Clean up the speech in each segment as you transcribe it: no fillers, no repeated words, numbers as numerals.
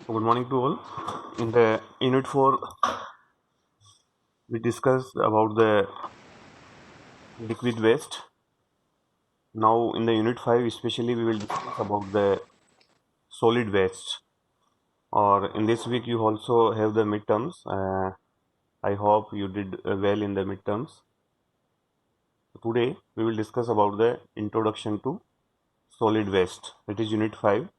Good morning to all. In the Unit 4, we discussed about the liquid waste. Now, in the Unit 5, especially, we will discuss about the solid waste. Or in this week, you also have the midterms. I hope you did well in the midterms. Today, we will discuss about the introduction to solid waste. That is Unit 5.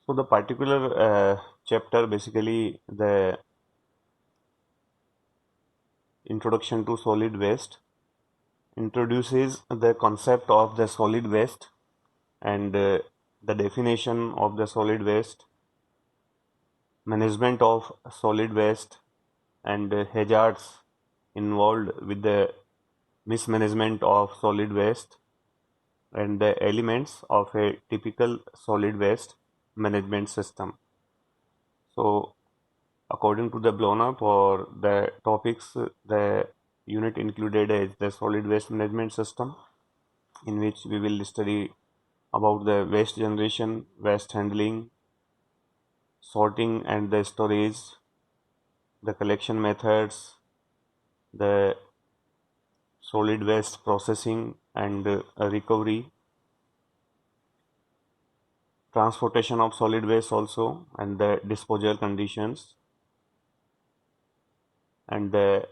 So, the particular chapter, basically, the introduction to solid waste, introduces the concept of the solid waste and the definition of the solid waste, management of solid waste, and hazards involved with the mismanagement of solid waste, and the elements of a typical solid waste management system. So, according to the blown up or the topics, the unit included is the solid waste management system, in which we will study about the waste generation, waste handling, sorting and the storage, the collection methods, the solid waste processing and recovery, transportation of solid waste also, and the disposal conditions, and the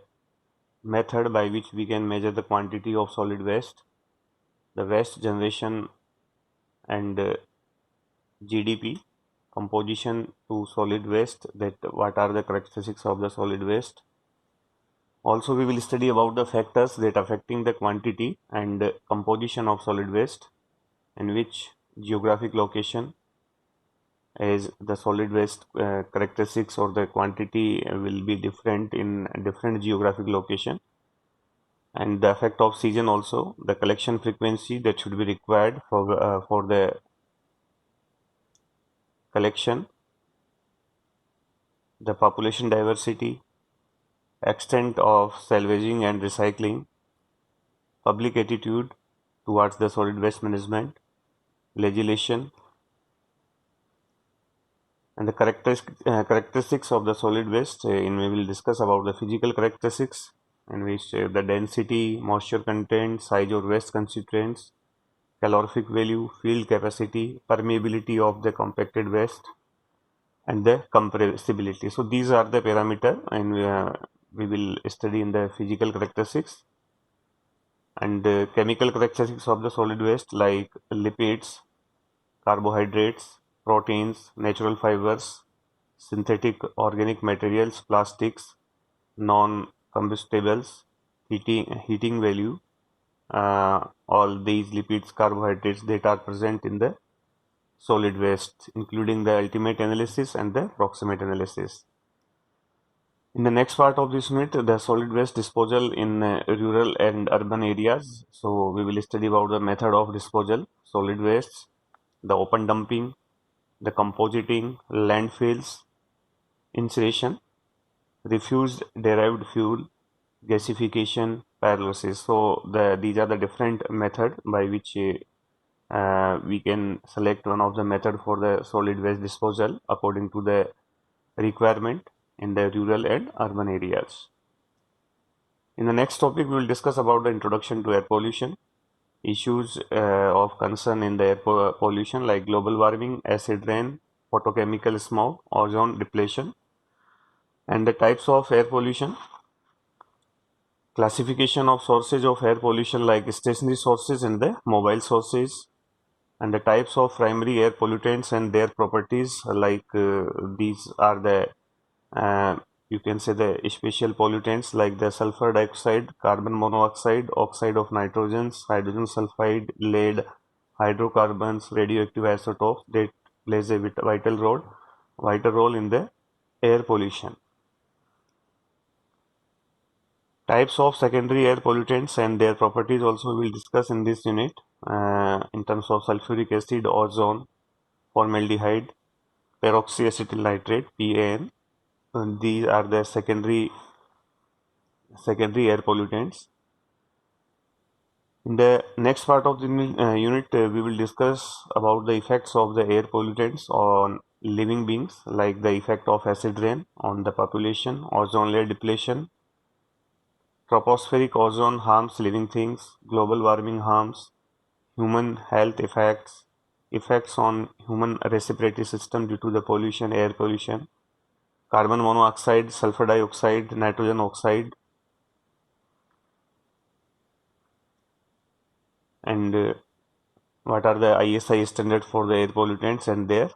method by which we can measure the quantity of solid waste, the waste generation and GDP, composition to solid waste, that what are the characteristics of the solid waste. Also, we will study about the factors that affecting the quantity and composition of solid waste, in which geographic location is the solid waste characteristics or the quantity will be different in different geographic location, and the effect of season also, the collection frequency that should be required for the collection, the population diversity, extent of salvaging and recycling, public attitude towards the solid waste management, legislation, and the characteristics of the solid waste. In we will discuss about the physical characteristics, in which the density, moisture content, size or waste constituents, calorific value, field capacity, permeability of the compacted waste, and the compressibility. So these are the parameter, and we will study in the physical characteristics. And chemical characteristics of the solid waste, like lipids, carbohydrates, proteins, natural fibers, synthetic organic materials, plastics, non-combustibles, heating value, all these lipids, carbohydrates that are present in the solid waste, including the ultimate analysis and the proximate analysis. In the next part of this unit, the solid waste disposal in rural and urban areas. So we will study about the method of disposal, solid wastes, the open dumping, the compositing, landfills, incineration, refuse derived fuel, gasification, pyrolysis. So these are the different method by which we can select one of the method for the solid waste disposal according to the requirement in the rural and urban areas. In the next topic, we will discuss about the introduction to air pollution, issues of concern in the air pollution like global warming, acid rain, photochemical smog, ozone depletion, and the types of air pollution, classification of sources of air pollution like stationary sources and the mobile sources, and the types of primary air pollutants and their properties, like these are the uh, you can say the special pollutants like the sulfur dioxide, carbon monoxide, oxide of nitrogens, hydrogen sulfide, lead, hydrocarbons, radioactive isotopes that plays a vital role in the air pollution. Types of secondary air pollutants and their properties also we will discuss in this unit, in terms of sulfuric acid, ozone, formaldehyde, peroxyacetyl nitrate, PAN. These are the secondary air pollutants. In the next part of the unit, we will discuss about the effects of the air pollutants on living beings, like the effect of acid rain on the population, ozone layer depletion, tropospheric ozone harms living things, global warming harms, human health effects, effects on human respiratory system due to the pollution, air pollution, carbon monoxide, sulfur dioxide, nitrogen oxide, and what are the ISI standards for the air pollutants and their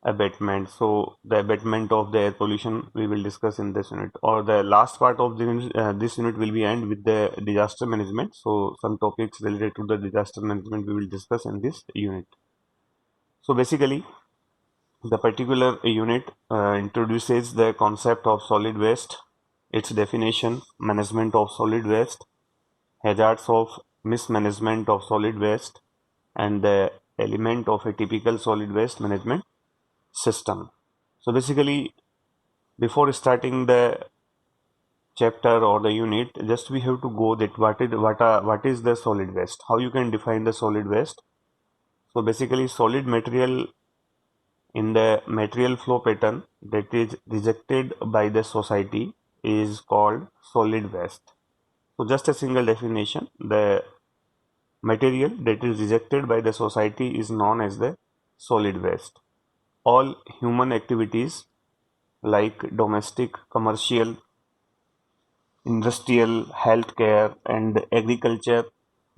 abatement. So the abatement of the air pollution we will discuss in this unit, or the last part of this unit will be end with the disaster management. So some topics related to the disaster management we will discuss in this unit. So basically the particular unit introduces the concept of solid waste, its definition, management of solid waste, hazards of mismanagement of solid waste, and the element of a typical solid waste management system. So basically, before starting the chapter or the unit, just we have to go that what is the solid waste? How you can define the solid waste? So basically, solid material in the material flow pattern that is rejected by the society is called solid waste. So just a single definition, the material that is rejected by the society is known as the solid waste. All human activities like domestic, commercial, industrial, healthcare, and agriculture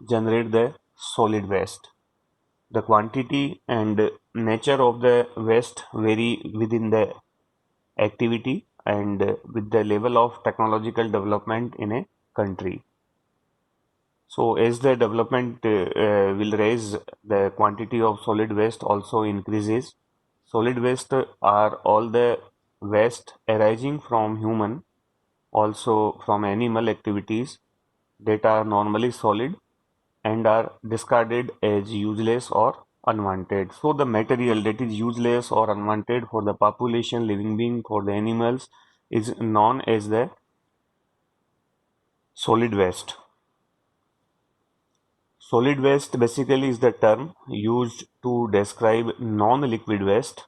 generate the solid waste. The quantity and nature of the waste vary within the activity and with the level of technological development in a country. So as the development will raise, the quantity of solid waste also increases. Solid waste are all the waste arising from human, also from animal activities that are normally solid and are discarded as useless or unwanted. So the material that is useless or unwanted for the population, living being, for the animals is known as the solid waste. Solid waste basically is the term used to describe non-liquid waste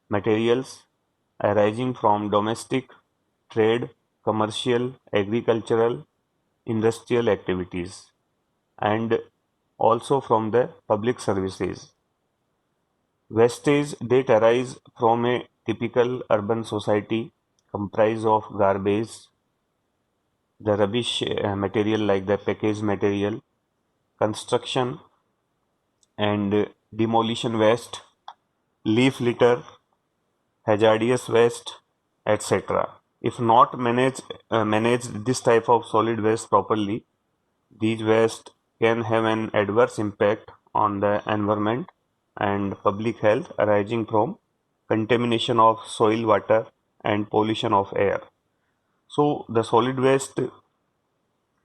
materials arising from domestic, trade, commercial, agricultural, industrial activities, and also from the public services. Wastage that arise from a typical urban society comprise of garbage, the rubbish material like the packaged material, construction and demolition waste, leaf litter, hazardous waste, etc. If not managed this type of solid waste properly, these waste can have an adverse impact on the environment and public health arising from contamination of soil, water, and pollution of air. So the solid waste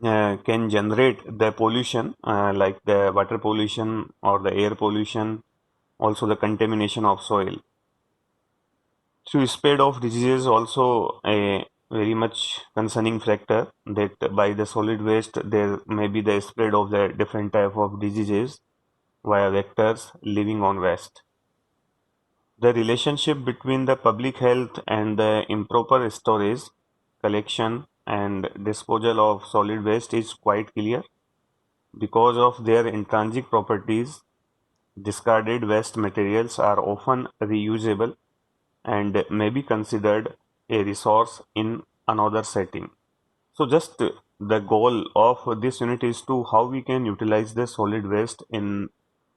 can generate the pollution like the water pollution or the air pollution, also the contamination of soil. So spread of diseases also a very much concerning factor, that by the solid waste there may be the spread of the different type of diseases via vectors living on waste. The relationship between the public health and the improper storage, collection and disposal of solid waste is quite clear. Because of their intrinsic properties, discarded waste materials are often reusable and may be considered a resource in another setting. So just the goal of this unit is to how we can utilize the solid waste in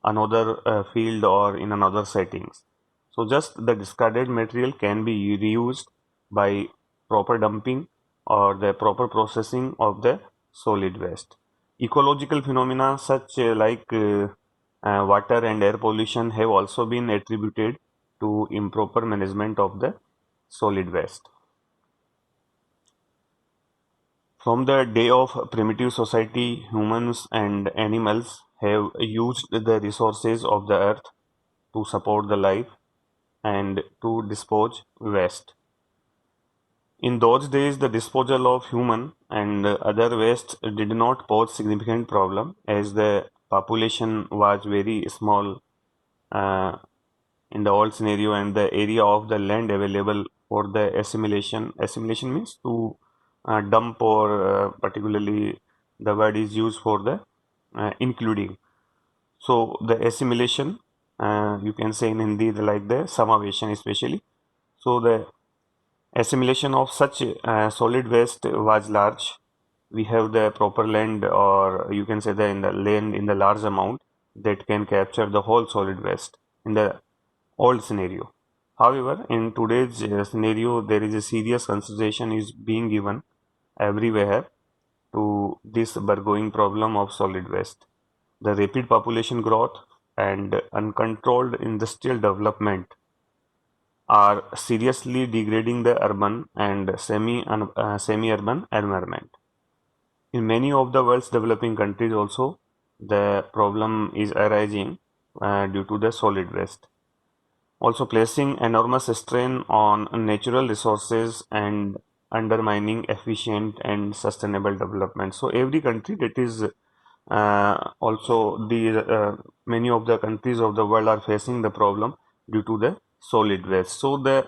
another field or in another settings. So just the discarded material can be reused by proper dumping or the proper processing of the solid waste. Ecological phenomena such water and air pollution have also been attributed to improper management of the solid waste. From the day of primitive society, humans and animals have used the resources of the earth to support the life and to dispose waste. In those days, the disposal of human and other waste did not pose significant problem as the population was very small uh, in the old scenario, and the area of the land available for the assimilation. Assimilation means to dump, or particularly the word is used for the including. So the assimilation, you can say in Hindi like the samaveshan especially. So the assimilation of such solid waste was large. We have the proper land, or you can say the in the land in the large amount that can capture the whole solid waste in the old scenario. However, in today's scenario, there is a serious consideration is being given everywhere to this burgeoning problem of solid waste. The rapid population growth and uncontrolled industrial development are seriously degrading the urban and semi-urban environment. In many of the world's developing countries also, the problem is arising due to the solid waste, also placing enormous strain on natural resources and undermining efficient and sustainable development. So every country that is also the many of the countries of the world are facing the problem due to the solid waste. So the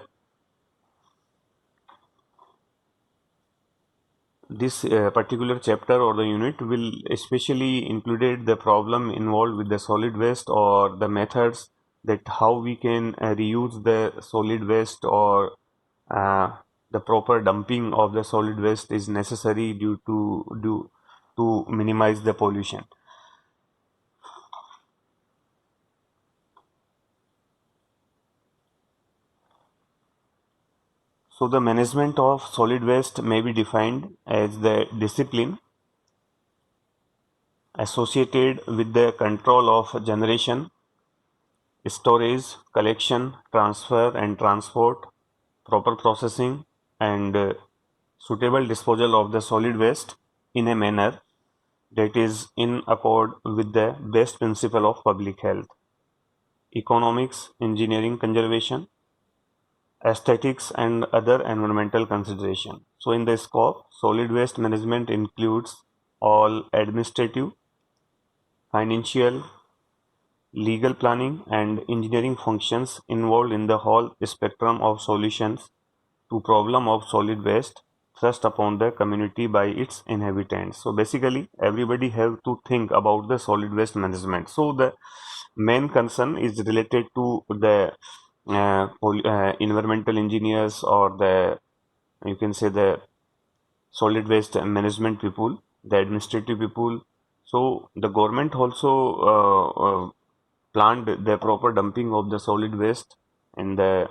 this particular chapter or the unit will especially included the problem involved with the solid waste, or the methods that how we can reuse the solid waste, or uh, the proper dumping of the solid waste is necessary to minimize the pollution. So the management of solid waste may be defined as the discipline associated with the control of generation, storage, collection, transfer and transport, proper processing, and suitable disposal of the solid waste in a manner that is in accord with the best principle of public health, economics, engineering, conservation, aesthetics, and other environmental consideration. So in the scope, solid waste management includes all administrative, financial, legal planning, and engineering functions involved in the whole spectrum of solutions to problem of solid waste thrust upon the community by its inhabitants. So basically, everybody have to think about the solid waste management. So the main concern is related to the environmental engineers, or the you can say the solid waste management people, the administrative people. So the government also planned the proper dumping of the solid waste in the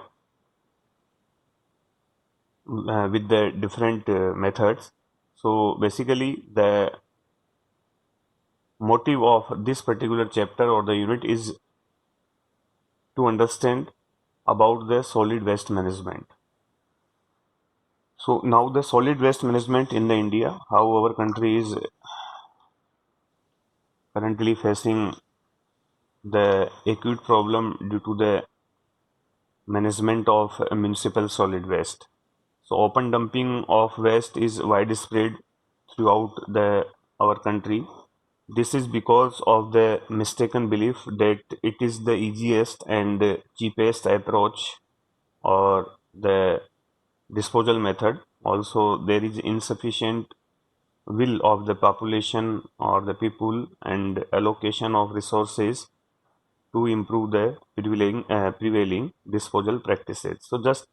with the different methods. So basically, the motive of this particular chapter or the unit is to understand about the solid waste management. So now the solid waste management in the India, how our country is currently facing the acute problem due to the management of municipal solid waste. So open dumping of waste is widespread throughout the our country. This is because of the mistaken belief that it is the easiest and cheapest approach or the disposal method. Also, there is insufficient will of the population or the people and allocation of resources to improve the prevailing disposal practices. So just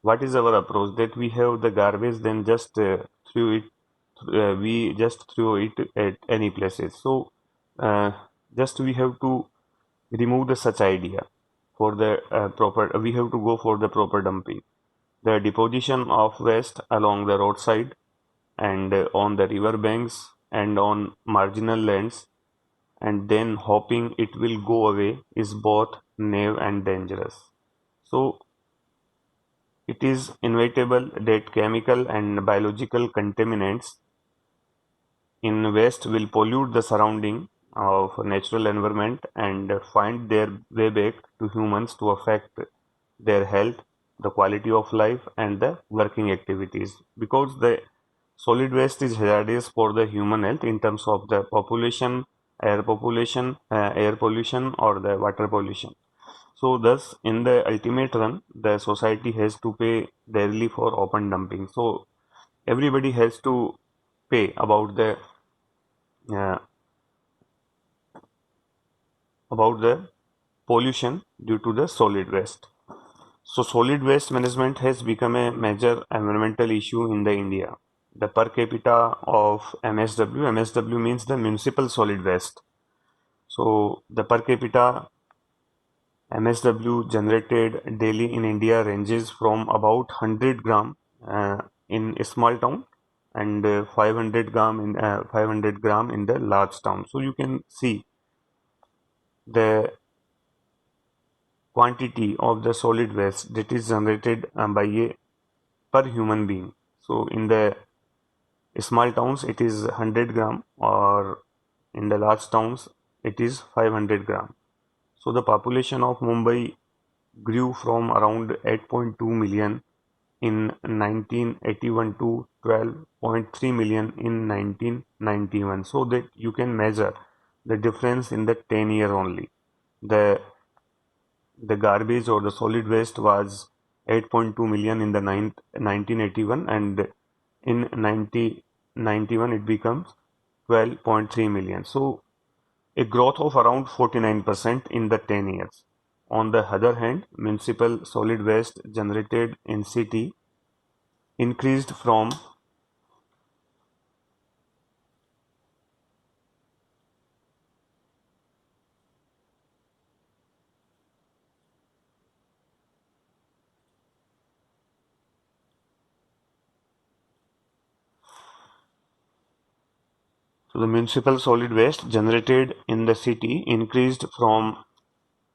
what is our approach, that we have the garbage, then just throw it, we just throw it at any places. So uh, just we have to remove the such idea for the proper, we have to go for the proper dumping. The deposition of waste along the roadside and on the river banks and on marginal lands, and then hoping it will go away, is both naive and dangerous. So it is inevitable that chemical and biological contaminants in waste will pollute the surrounding, of natural environment and find their way back to humans to affect their health, the quality of life, and the working activities. Because the solid waste is hazardous for the human health in terms of the air pollution, or the water pollution. So, thus, in the ultimate run, the society has to pay dearly for open dumping. So, everybody has to pay uh, about the pollution due to the solid waste. So solid waste management has become a major environmental issue in the India. The per capita of MSW means the municipal solid waste. So the per capita MSW generated daily in India ranges from about 100 gram in a small town and 500 gram in the large town. So you can see the quantity of the solid waste that is generated by a per human being. So in the small towns it is 100 gram, or in the large towns it is 500 gram. So the population of Mumbai grew from around 8.2 million in 1981 to 12.3 million in 1991. So that you can measure the difference in the 10-year only. The the garbage or the solid waste was 8.2 million in the 1981, and in 1991 it becomes 12.3 million. So a growth of around 49% in the 10 years. On the other hand, municipal solid waste generated in city increased from so the municipal solid waste generated in the city increased from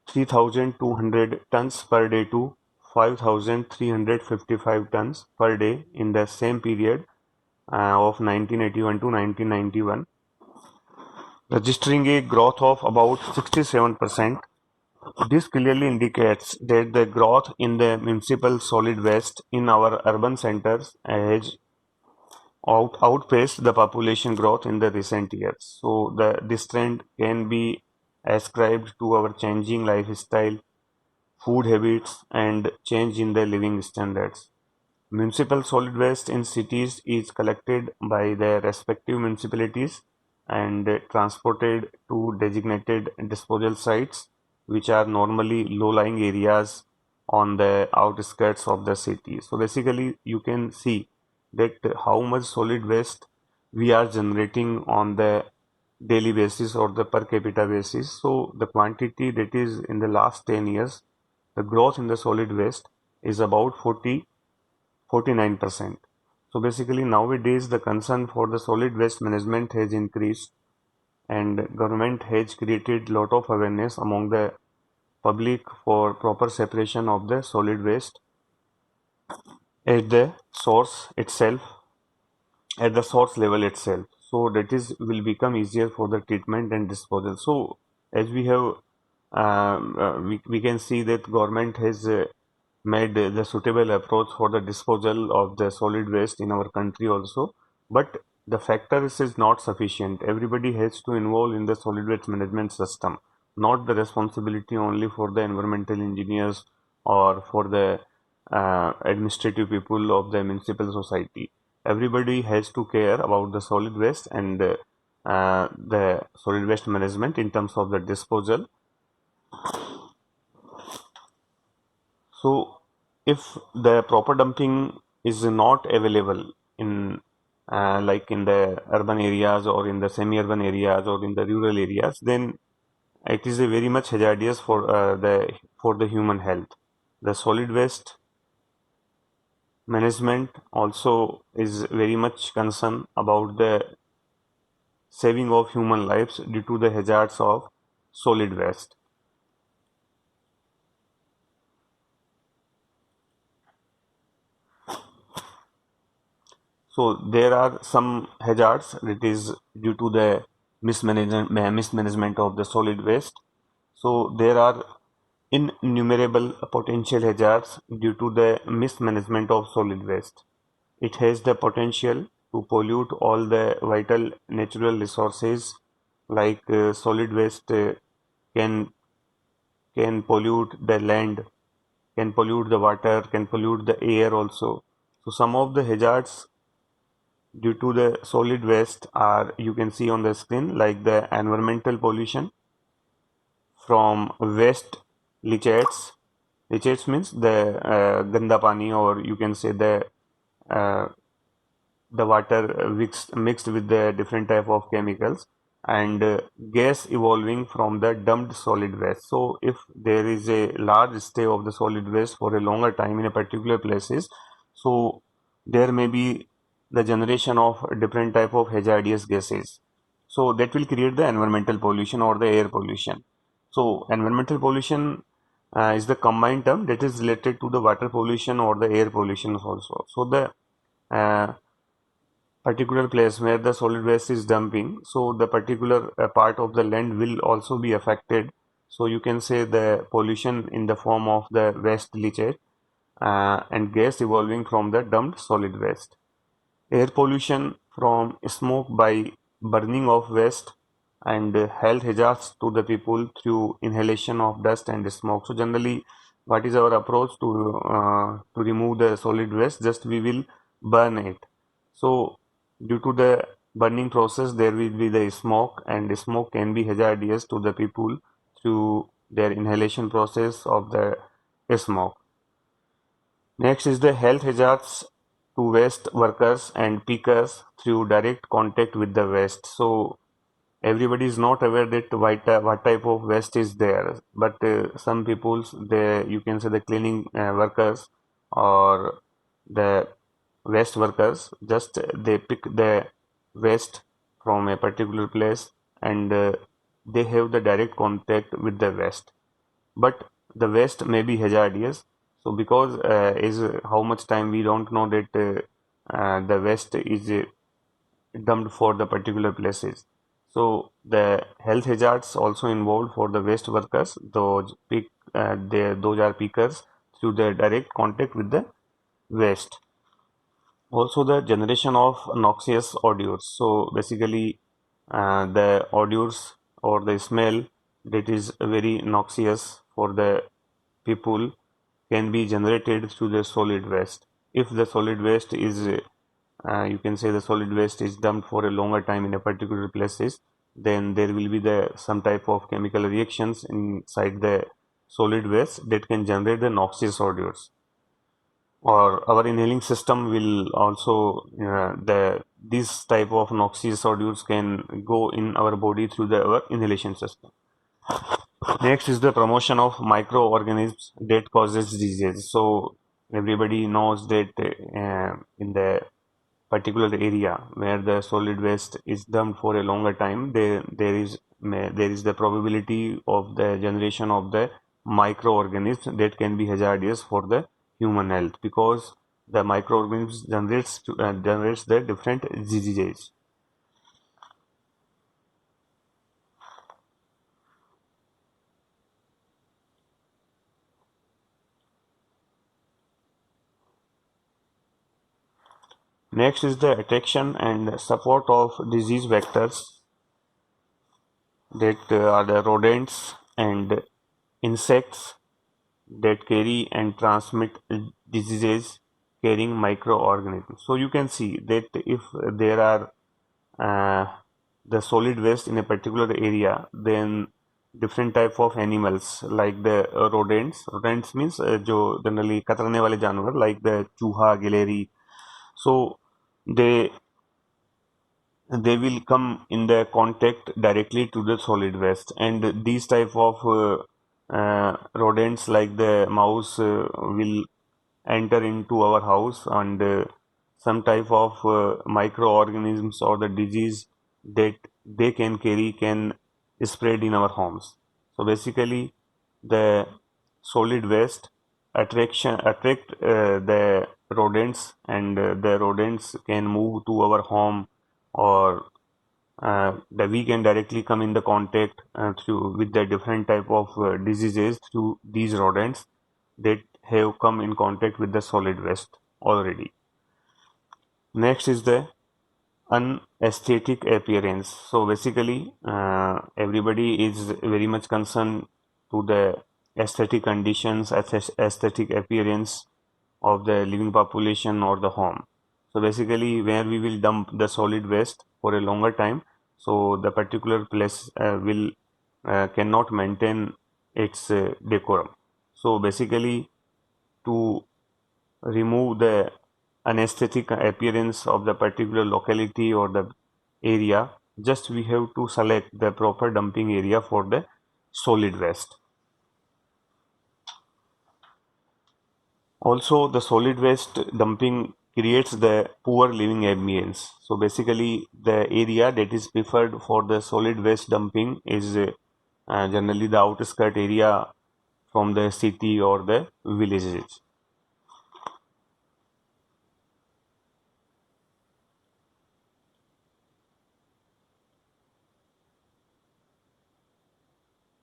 3,200 tons per day to 5,355 tons per day in the same period of 1981 to 1991, registering a growth of about 67%. This clearly indicates that the growth in the municipal solid waste in our urban centers has outpaced the population growth in the recent years. So this trend can be ascribed to our changing lifestyle, food habits, and change in the living standards. Municipal solid waste in cities is collected by the respective municipalities and transported to designated disposal sites, which are normally low-lying areas on the outskirts of the city. So basically, you can see that how much solid waste we are generating on the daily basis or the per capita basis. So the quantity that is in the last 10 years, the growth in the solid waste is about 49%. So basically nowadays the concern for the solid waste management has increased, and government has created lot of awareness among the public for proper separation of the solid waste at the source itself, at the source level itself. So that is will become easier for the treatment and disposal. So as we have we can see that government has made the suitable approach for the disposal of the solid waste in our country also, but the factors is not sufficient. Everybody has to involve in the solid waste management system, not the responsibility only for the environmental engineers or for the administrative people of the municipal society. Everybody has to care about the solid waste and the solid waste management in terms of the disposal. So, if the proper dumping is not available in like in the urban areas or in the semi-urban areas or in the rural areas, then it is a very much hazardous for the human health. The solid waste management also is very much concerned about the saving of human lives due to the hazards of solid waste. So there are some hazards that is due to the mismanagement of the solid waste. So there are innumerable potential hazards due to the mismanagement of solid waste. It has the potential to pollute all the vital natural resources, like solid waste can can pollute the land, can pollute the water, can pollute the air also. So some of the hazards due to the solid waste are, you can see on the screen, like the environmental pollution from waste leachates. Leachates means the ganda pani, or you can say uh, the water mixed with the different type of chemicals, and gas evolving from the dumped solid waste. So if there is a large stay of the solid waste for a longer time in a particular places, so there may be the generation of different type of hazardous gases. So that will create the environmental pollution or the air pollution. So environmental pollution is the combined term that is related to the water pollution or the air pollution also. So the uh, particular place where the solid waste is dumping, so the particular part of the land will also be affected. So you can say the pollution in the form of the waste leachate and gas evolving from the dumped solid waste. Air pollution from smoke by burning of waste, and health hazards to the people through inhalation of dust and smoke. So generally, what is our approach to remove the solid waste? Just we will burn it. So due to the burning process, there will be the smoke, and the smoke can be hazardous to the people through their inhalation process of the smoke. Next is the health hazards to waste workers and pickers through direct contact with the waste. So everybody is not aware that what type of waste is there, but some people's, the, you can say, the cleaning workers or the waste workers, just they pick the waste from a particular place, and they have the direct contact with the waste, but the waste may be hazardous. So because is how much time we don't know that the waste is dumped for the particular places. So the health hazards also involved for the waste workers. Those are pickers through the direct contact with the waste. Also the generation of noxious odors. So basically the odors or the smell that is very noxious for the people can be generated through the solid waste. If the solid waste is you can say the solid waste is dumped for a longer time in a particular places, then there will be the some type of chemical reactions inside the solid waste that can generate the noxious odors. Or our inhaling system will also the this type of noxious odors can go in our body through our inhalation system. Next is the promotion of microorganisms that causes disease. So everybody knows that in the particular area where the solid waste is dumped for a longer time, there is the probability of the generation of the microorganisms that can be hazardous for the human health, because the microorganisms generates the different diseases. Next is the attraction and support of disease vectors, that are the rodents and insects that carry and transmit diseases carrying microorganisms. So you can see that if there are uh, the solid waste in a particular area, then different type of animals like the rodents. Rodents means जो generally कतरने वाले जानवर, like the चूहा, गिलहरी. So they they will come in the contact directly to the solid waste, and these type of rodents like the mouse will enter into our house, and some type of microorganisms or the disease that they can carry can spread in our homes. So basically the solid waste attract the rodents, and the rodents can move to our home, or that we can directly come in the contact through with the different type of diseases through these rodents that have come in contact with the solid waste already. Next is the unaesthetic appearance. So basically, everybody is very much concerned to the aesthetic conditions, aesthetic appearance of the living population or the home. So basically, where we will dump the solid waste for a longer time, so the particular place will cannot maintain its decorum. So basically, to remove the anesthetic appearance of the particular locality or the area, just we have to select the proper dumping area for the solid waste. Also, the solid waste dumping creates the poor living ambience. So basically, the area that is preferred for the solid waste dumping is generally the outskirt area from the city or the villages.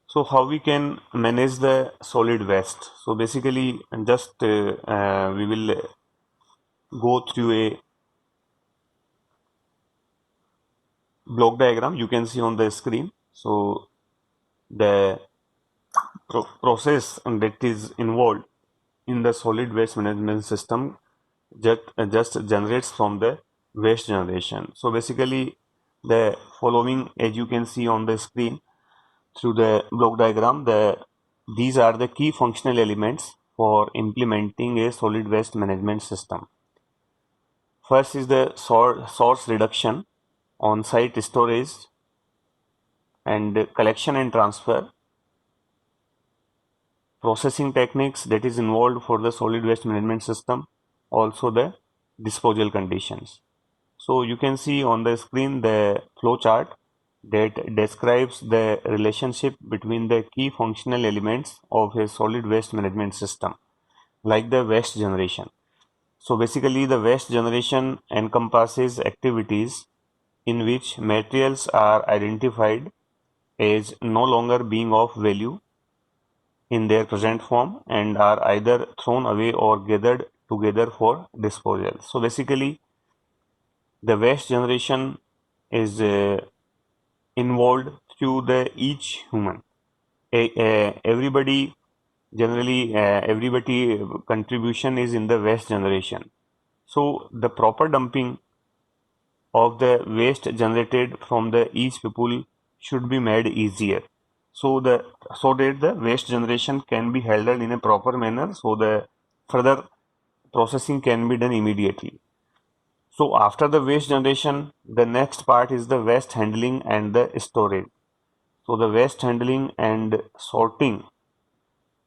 So how we can manage the solid waste? So basically, just we will go through a block diagram you can see on the screen. So the process that is involved in the solid waste management system just generates from the waste generation. So basically, the following, as you can see on the screen through the block diagram, these are the key functional elements for implementing a solid waste management system. First is the source reduction, on-site storage, and collection and transfer, processing techniques that is involved for the solid waste management system, also the disposal conditions. So you can see on the screen the flow chart that describes the relationship between the key functional elements of a solid waste management system, like the waste generation. So basically, the waste generation encompasses activities in which materials are identified as no longer being of value in their present form and are either thrown away or gathered together for disposal. So basically, the waste generation is involved through the each human. Everybody generally everybody contribution is in the waste generation. So the proper dumping of the waste generated from the each people should be made easier. So that the waste generation can be handled in a proper manner, so the further processing can be done immediately. So after the waste generation, the next part is the waste handling and the storage. So the waste handling and sorting.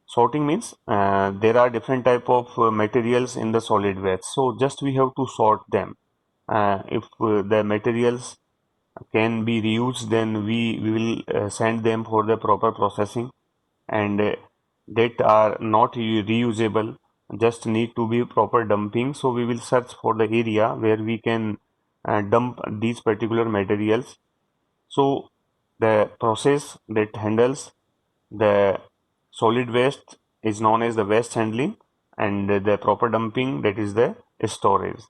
Sorting means there are different type of materials in the solid waste. So just we have to sort them. If the materials can be reused, then we will send them for the proper processing, and that are not reusable just need to be proper dumping. So we will search for the area where we can dump these particular materials. So the process that handles the solid waste is known as the waste handling, and the proper dumping, that is the storage.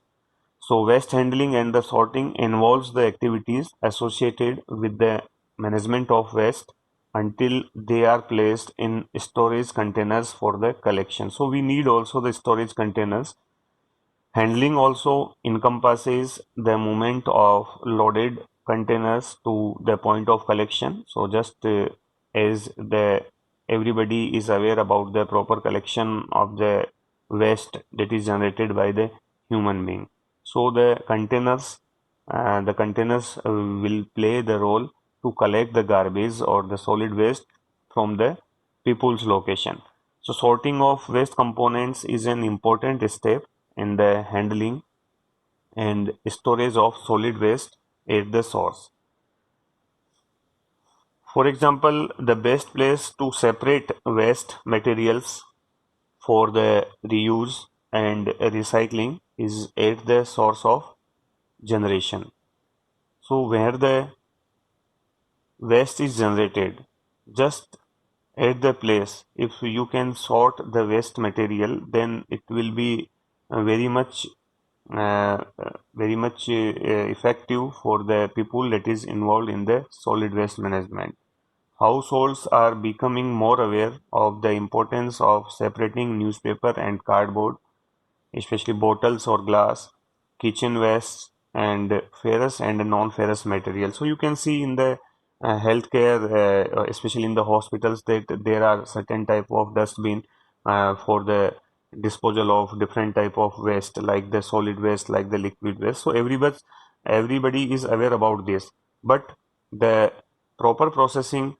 So waste handling and the sorting involves the activities associated with the management of waste until they are placed in storage containers for the collection. So we need also the storage containers. Handling also encompasses the movement of loaded containers to the point of collection. So just as the everybody is aware about the proper collection of the waste that is generated by the human being. So the containers will play the role to collect the garbage or the solid waste from the people's location. So sorting of waste components is an important step in the handling and storage of solid waste at the source. For example, the best place to separate waste materials for the reuse and recycling is at the source of generation. So where the waste is generated just at the place. If you can sort the waste material, then it will be very much effective for the people that is involved in the solid waste management. Households are becoming more aware of the importance of separating newspaper and cardboard, especially bottles or glass, kitchen waste, and ferrous and non-ferrous material. So you can see in the healthcare, especially in the hospitals, that there are certain type of dustbin for the disposal of different type of waste, like the solid waste, like the liquid waste. So everybody is aware about this, but the proper processing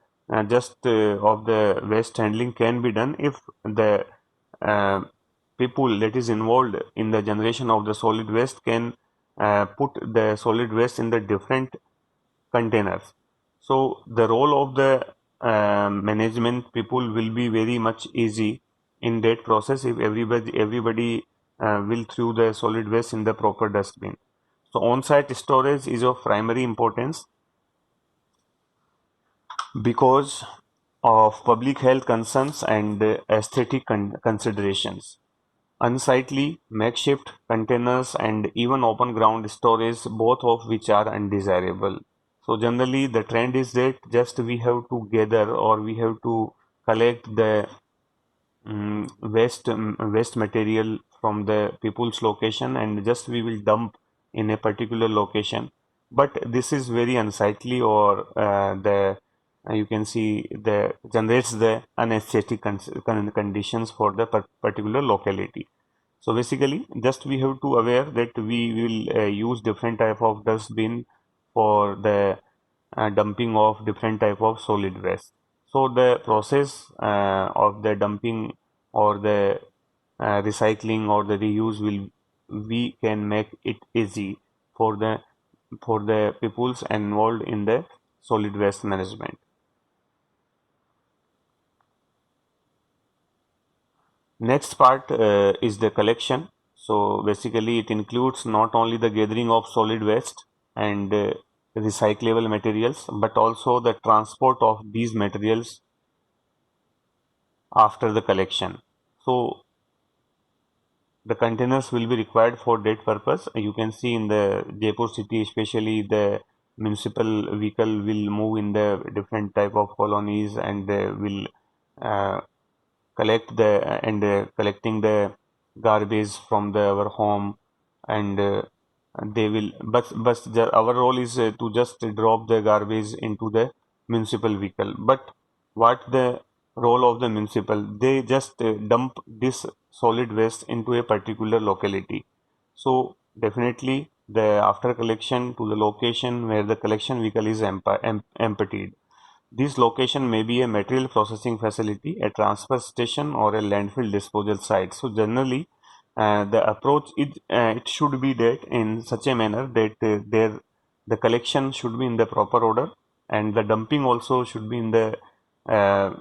just of the waste handling can be done if the uh, people that is involved in the generation of the solid waste can put the solid waste in the different containers. So the role of the management people will be very much easy in that process if everybody will throw the solid waste in the proper dustbin. So on-site storage is of primary importance because of public health concerns and aesthetic considerations. Unsightly, makeshift containers and even open ground storage, both of which are undesirable. So generally the trend is that just we have to gather or we have to collect the waste material from the people's location and just we will dump in a particular location. But this is very unsightly or the you can see the generates the unaesthetic conditions for the particular locality. So basically, just we have to aware that we will use different type of dustbin for the dumping of different type of solid waste. So the process of the dumping or the recycling or the reuse will we can make it easy for the peoples involved in the solid waste management. Next part is the collection. So basically, it includes not only the gathering of solid waste and recyclable materials, but also the transport of these materials after the collection. So the containers will be required for that purpose. You can see in the Jaipur city, especially the municipal vehicle will move in the different type of colonies and they will uh, collect the and collecting the garbage from our home and they will but our role is to just drop the garbage into the municipal vehicle. But what the role of the municipal, they just dump this solid waste into a particular locality. So definitely the after collection to the location where the collection vehicle is emptied, this location may be a material processing facility, a transfer station, or a landfill disposal site. So generally, the approach it should be that in such a manner that the collection should be in the proper order and the dumping also should be in the uh,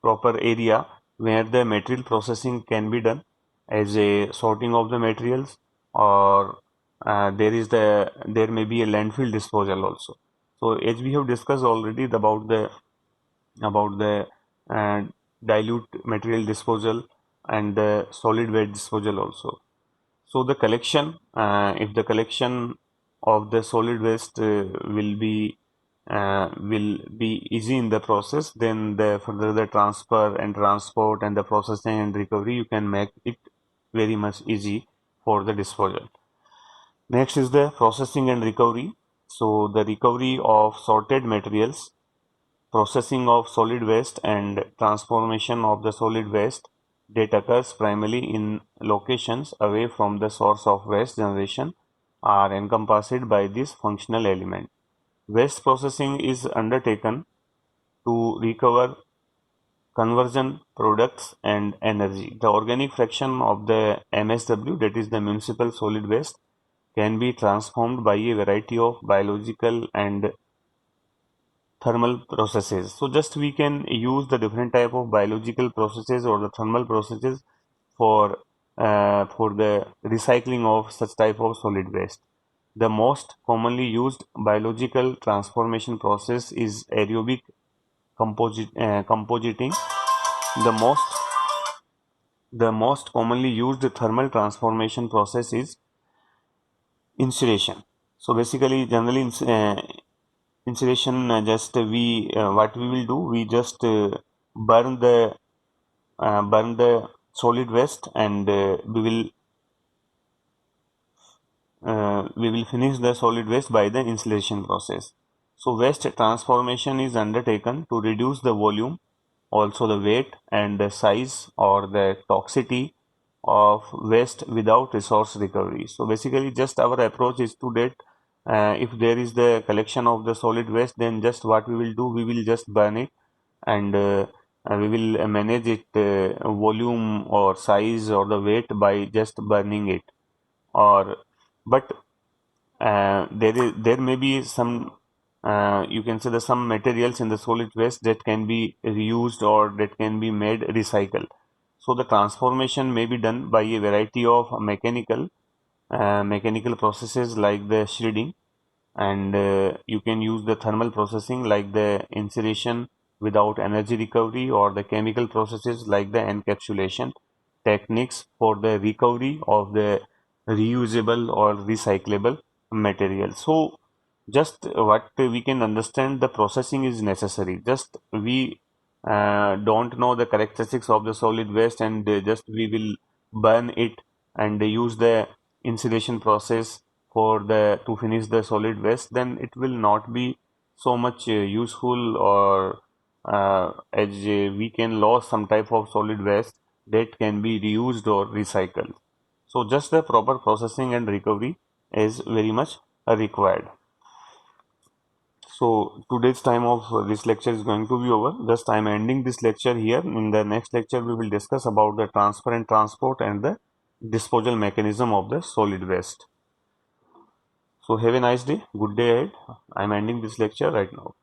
proper area where the material processing can be done as a sorting of the materials or there may be a landfill disposal also. So as we have discussed already about the uh, dilute material disposal and the solid waste disposal also. So the collection, if the collection of the solid waste will be easy in the process, then the further the transfer and transport and the processing and recovery you can make it very much easy for the disposal. Next is the processing and recovery. So the recovery of sorted materials, processing of solid waste and transformation of the solid waste that occurs primarily in locations away from the source of waste generation are encompassed by this functional element. Waste processing is undertaken to recover conversion products and energy. The organic fraction of the MSW, that is the municipal solid waste, can be transformed by a variety of biological and thermal processes. So just we can use the different type of biological processes or the thermal processes for the recycling of such type of solid waste. The most commonly used biological transformation process is aerobic compositing. The most the most commonly used thermal transformation process is incineration. So basically, generally, incineration just we what we will do, we just burn the solid waste, and we will finish the solid waste by the incineration process. So waste transformation is undertaken to reduce the volume, also the weight and the size or the toxicity of waste without resource recovery. So basically, just our approach is to that if there is the collection of the solid waste, then just what we will do, we will just burn it, and we will manage it volume or size or the weight by just burning it. Or but there may be some you can say, the some materials in the solid waste that can be reused or that can be made recycled. So the transformation may be done by a variety of mechanical processes like the shredding, and you can use the thermal processing like the incineration without energy recovery, or the chemical processes like the encapsulation techniques for the recovery of the reusable or recyclable material. So just what we can understand, the processing is necessary. Just we don't know the characteristics of the solid waste, and just we will burn it and use the incineration process for the to finish the solid waste, then it will not be so much useful, or as we can lose some type of solid waste that can be reused or recycled. So just the proper processing and recovery is very much required. So today's time of this lecture is going to be over. Just I am ending this lecture here. In the next lecture, we will discuss about the transfer and transport and the disposal mechanism of the solid waste. So have a nice day. Good day ahead. I am ending this lecture right now.